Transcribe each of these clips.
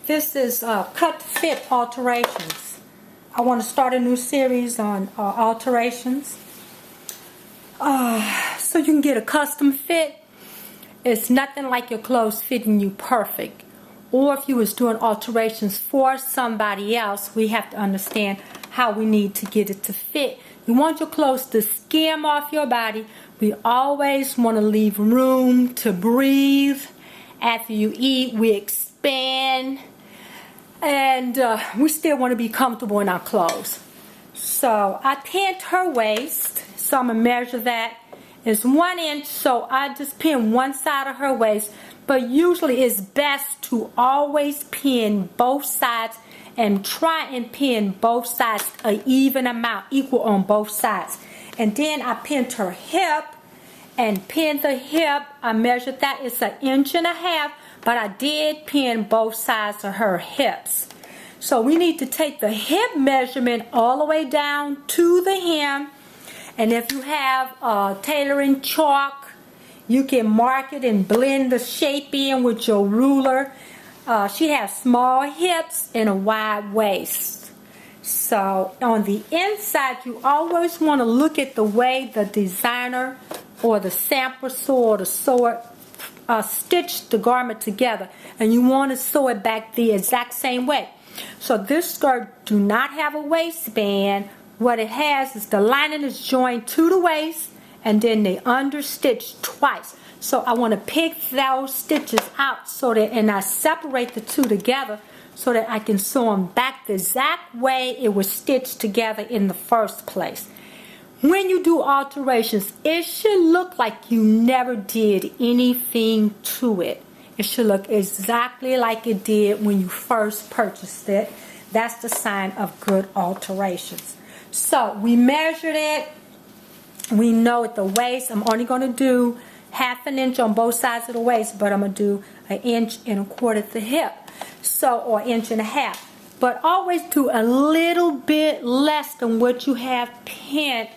This is Cut Fit Alterations. I want to start a new series on alterations. So you can get a custom fit. It's nothing like your clothes fitting you perfect. Or if you was doing alterations for somebody else, we have to understand how we need to get it to fit. You want your clothes to skim off your body. We always want to leave room to breathe. After you eat, we expand. And we still want to be comfortable in our clothes. So I pinned her waist. So I'm going to measure that. It's 1 inch, so I just pin one side of her waist. But usually it's best to always pin both sides and try and pin both sides an even amount, equal on both sides. And then I pinned her hip and pinned the hip. I measured that. It's 1.5 inches, but I did pin both sides of her hips. So we need to take the hip measurement all the way down to the hem. And if you have tailoring chalk, you can mark it and blend the shape in with your ruler. She has small hips and a wide waist. So on the inside, you always want to look at the way the designer or the sampler or the sewer stitch the garment together. And you want to sew it back the exact same way. So this skirt do not have a waistband. What it has is the lining is joined to the waist and then they understitched twice. So I want to pick those stitches out so that, and I separate the two together so that I can sew them back the exact way it was stitched together in the first place. When you do alterations, it should look like you never did anything to it. It should look exactly like it did when you first purchased it. That's the sign of good alterations. So we measured it. We know at the waist, I'm only going to do 1/2 inch on both sides of the waist, but I'm going to do 1.25 inches at the hip. So, or 1.5 inches. But always do a little bit less than what you have pinned.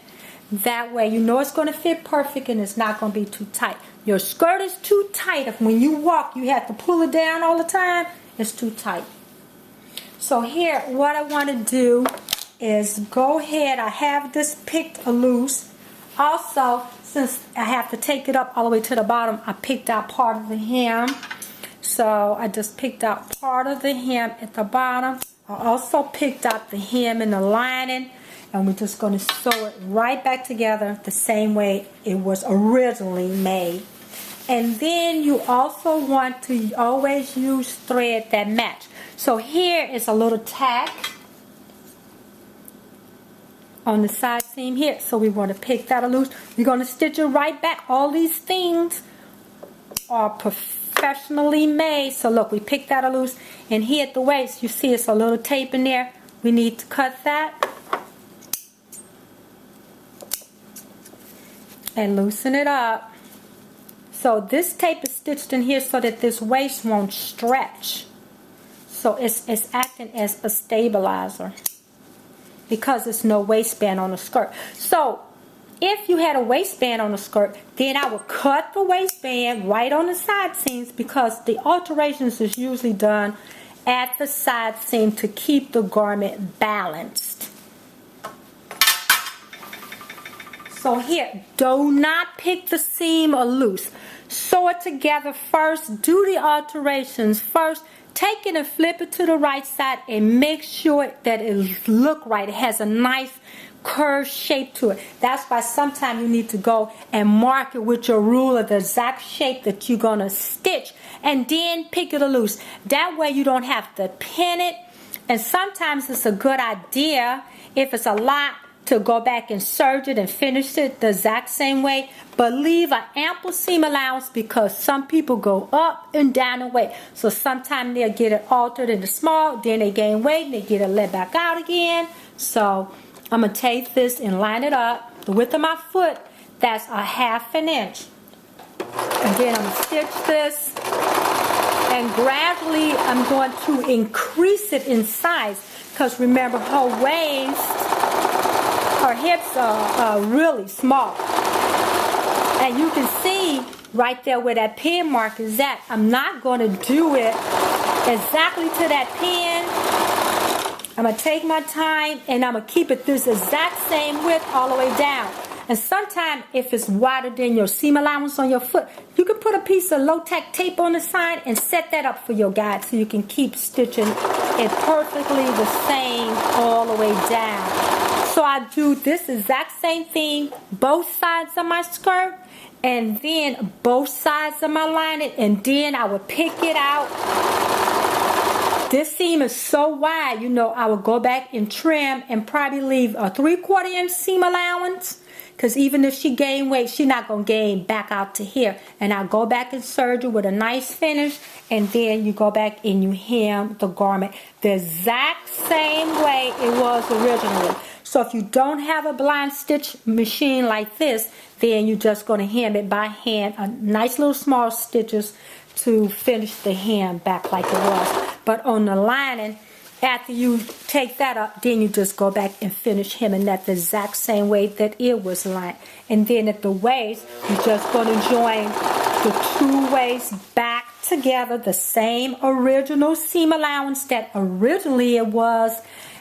That way you know it's going to fit perfect and it's not going to be too tight. Your skirt is too tight. If when you walk you have to pull it down all the time, it's too tight. So here, what I want to do is go ahead. I have this picked loose. Also, since I have to take it up all the way to the bottom, I picked out part of the hem. So I just picked out part of the hem at the bottom. I also picked out the hem and the lining. And we're just going to sew it right back together the same way it was originally made. And then you also want to always use thread that match. So here is a little tack on the side seam here. So we want to pick that loose. We're going to stitch it right back. All these things are professionally made. So look, we picked that loose. And here at the waist, you see it's a little tape in there. We need to cut that and loosen it up. So this tape is stitched in here so that this waist won't stretch. So it's acting as a stabilizer because there's no waistband on the skirt. So if you had a waistband on the skirt, then I would cut the waistband right on the side seams because the alterations is usually done at the side seam to keep the garment balanced. So here, do not pick the seam loose. Sew it together first. Do the alterations first. Take it and flip it to the right side and make sure that it look right. It has a nice curved shape to it. That's why sometimes you need to go and mark it with your ruler the exact shape that you're going to stitch and then pick it loose. That way you don't have to pin it. And sometimes it's a good idea if it's a lot to go back and serge it and finish it the exact same way, but leave an ample seam allowance because some people go up and down in weight. So sometimes they'll get it altered into small, then they gain weight and they get it let back out again. So I'm going to take this and line it up. The width of my foot, that's 1/2 inch. And then I'm going to stitch this and gradually I'm going to increase it in size because remember her waist, her hips are really small. And you can see right there where that pin mark is at. I'm not going to do it exactly to that pin. I'm going to take my time and I'm going to keep it this exact same width all the way down. And sometimes if it's wider than your seam allowance on your foot, you can put a piece of low-tack tape on the side and set that up for your guide so you can keep stitching it perfectly the same all the way down. So I do this exact same thing, both sides of my skirt, and then both sides of my lining, and then I would pick it out. This seam is so wide, you know, I will go back and trim and probably leave a 3/4 inch seam allowance. Because even if she gain weight, she's not going to gain back out to here. And I'll go back and serge it with a nice finish. And then you go back and you hem the garment the exact same way it was originally. So if you don't have a blind stitch machine like this, then you're just going to hem it by hand. A nice little small stitches to finish the hem back like it was. But on the lining, after you take that up, then you just go back and finish hemming that the exact same way that it was lined. And then at the waist, you're just going to join the two waists back together, the same original seam allowance that originally it was.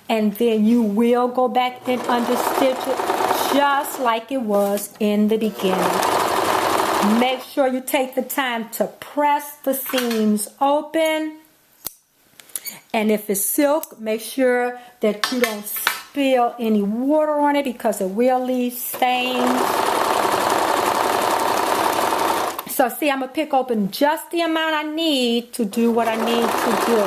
And then you will go back and understitch it just like it was in the beginning. Make sure you take the time to press the seams open. And if it's silk, make sure that you don't spill any water on it because it will leave stains. So see, I'm going to pick open just the amount I need to do what I need to do.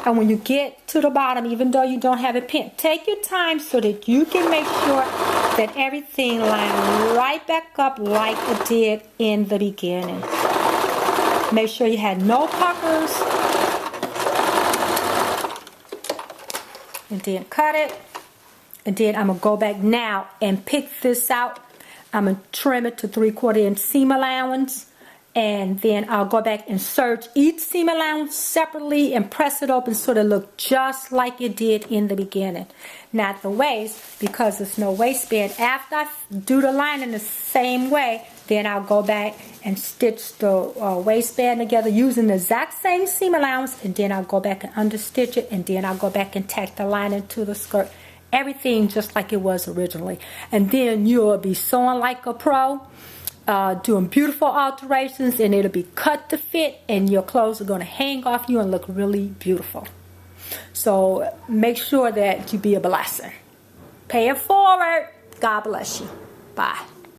And when you get to the bottom, even though you don't have it pinned, take your time so that you can make sure that everything lines right back up like it did in the beginning. Make sure you had no puckers. And then cut it. And then I'm going to go back now and pick this out. I'm going to trim it to 3/4 inch seam allowance. And then I'll go back and serge each seam allowance separately and press it open so that it look just like it did in the beginning. Now at the waist, because there's no waistband, after I do the lining the same way, then I'll go back and stitch the waistband together using the exact same seam allowance, and then I'll go back and understitch it, and then I'll go back and tack the lining to the skirt. Everything just like it was originally. And then you'll be sewing like a pro. Doing beautiful alterations, and it'll be cut to fit, and your clothes are going to hang off you and look really beautiful. So make sure that you be a blessing. Pay it forward. God bless you. Bye.